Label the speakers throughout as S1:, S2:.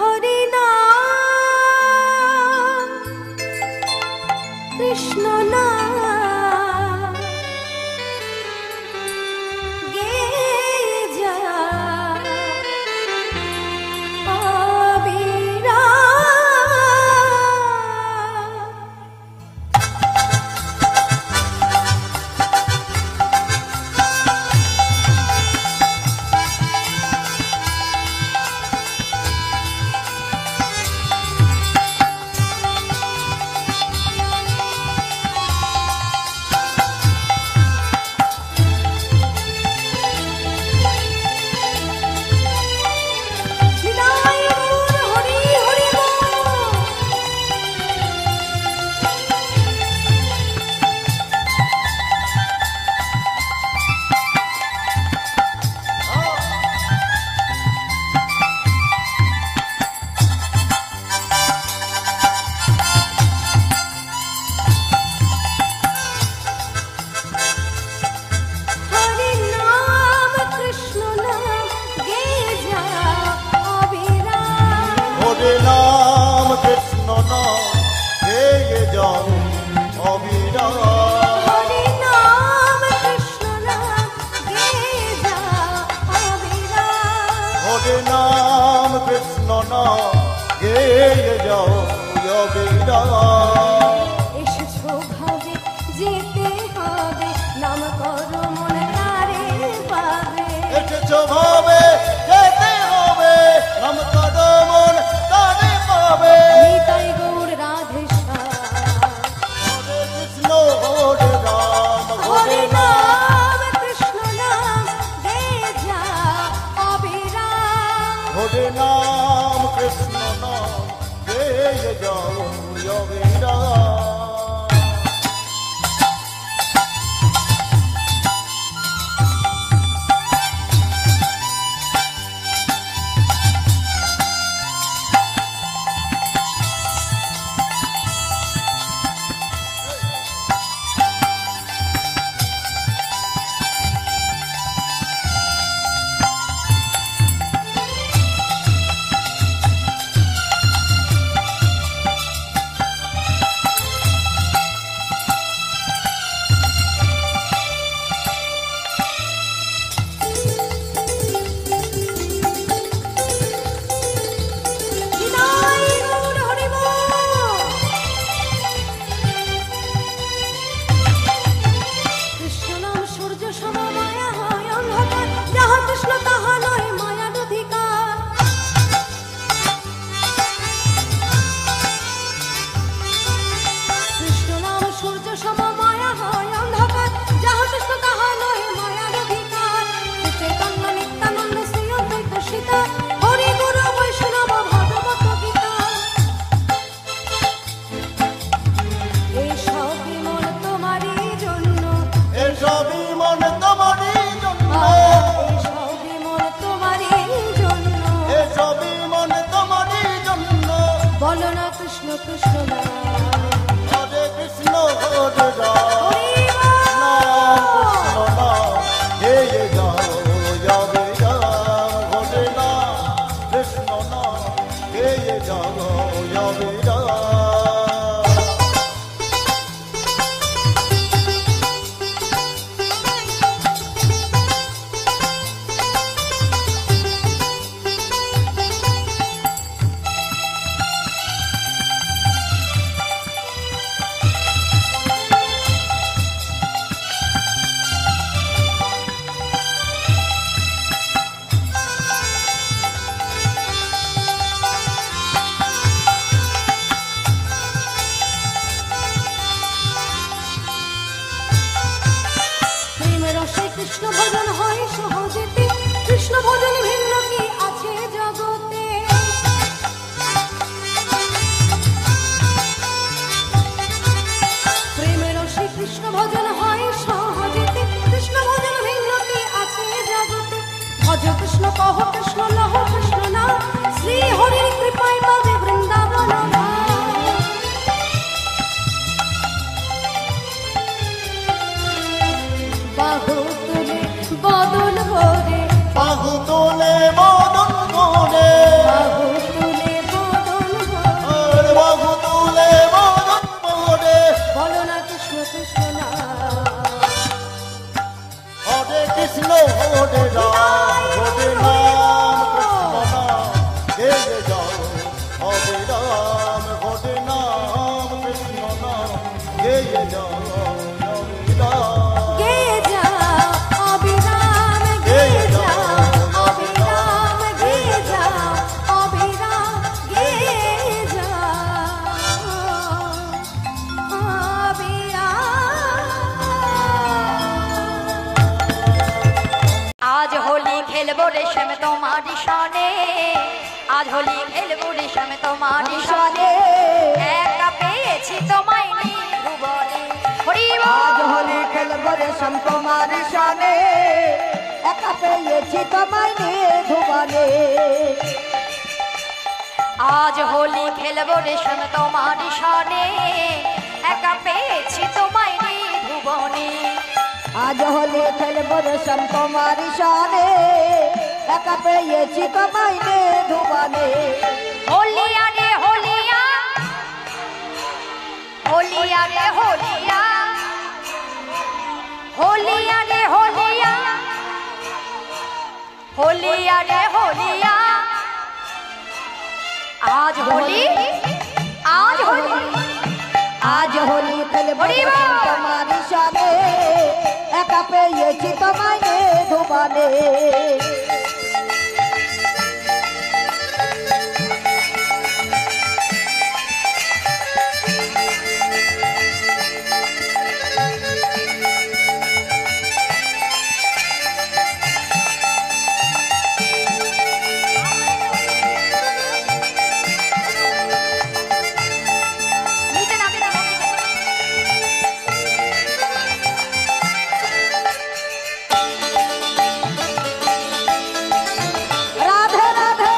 S1: হরি নাম কৃষ্ণ নাম গেয়ে যা এসেছো ভাবে যেতে হবে নাম করো মন তারে পাবে
S2: এসেছো ভাবে যেতে হবে নাম করো মন তারে পাবে
S1: নিতাই গৌর রাধে
S2: হরে কৃষ্ণ হরে রাম
S1: হরে নাম কৃষ্ণ নাম গে যা অবিরাম
S2: হরে নাম কৃষ্ণ নাম গেয়ে যাও অবিরাম
S1: কৃষ্ণ কৃষ্ণ
S2: হরে কৃষ্ণ হরে রাম কৃষ্ণ নাম গেয়ে যাও অবিরাম হরে নাম কৃষ্ণ নাম গেয়ে যাও অবিরাম
S3: তোমারই সনে, আজ হোলি খেলবো রেশম তোমারই সনে, একা পেয়েছি তোমায় ভুবনে।
S4: আজ হোলি খেলবো রেশম তোমারই সনে, একা পেয়েছি তোমায় ভুবনে।
S3: আজ হোলি খেলবো রেশম তোমারই সনে, একা পেয়েছি তোমায় ভুবনে।
S4: আজ হোলি খেলবো রেশম তোমারই সনে, একা পেয়েছি তোমায় ভুবনে।
S3: হোলিয়া রে হোলিয়া, হোলিয়া রে হোলিয়া, হোলিয়া রে হোলিয়া, হোলিয়া রে হোলিয়া। আজ হোলি, আজ হোলি,
S4: আজ হোলি খেলবো রেশম তোমারই সনে, একা পেয়েছি তোমায় ভুবনে।
S3: নিচে নামে না,
S4: রাধে রাধে।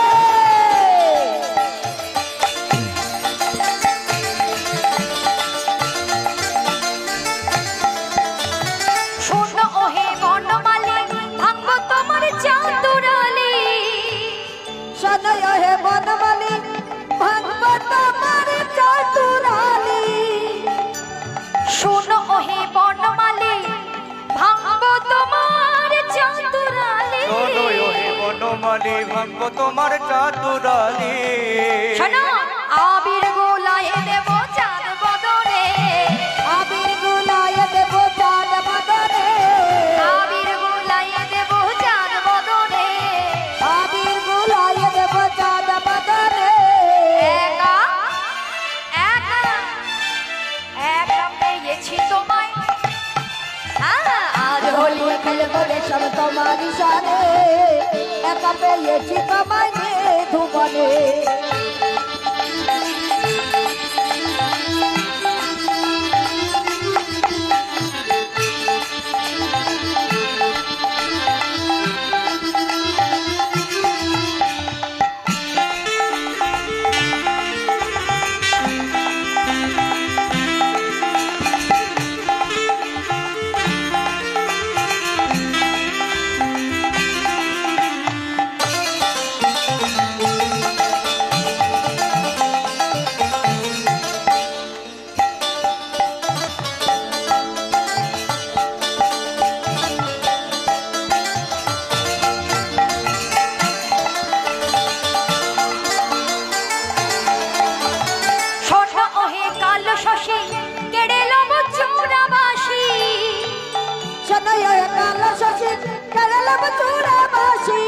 S3: শোনো ওহে বনমালী, ভাঙবো তোমার চাতুরালি।
S4: শোনো হে বনমালী, ভাঙবো তোমার চাতুরালি।
S3: শোনো ওহে বনমালী, ভাঙবো তোমার চাতুরালি।
S2: শোনো হে বনমালী, ভাঙবো তোমার চাতুরালি।
S3: শোনো আবির গোলায় দেব চাঁদ বদনে,
S4: আবির গুলায় দেব চাঁদ বদনে,
S3: আবির গোলায় দেব চাঁদ বদনে।
S4: আবির গুলায় দেব চাঁদ বদনে।
S3: একা একা একা পেয়েছি তোমায়। আজ হোলি
S4: খেলবো রেশম তোমারই সনে, একা পেয়েছি তোমায় ভুবনে।
S3: শোনো ওহে কালো শশী, কেড়ে লব চূড়াবাসী।
S4: শোনো হে কালো শশী, কেড়ে লব চূড়াবাসী।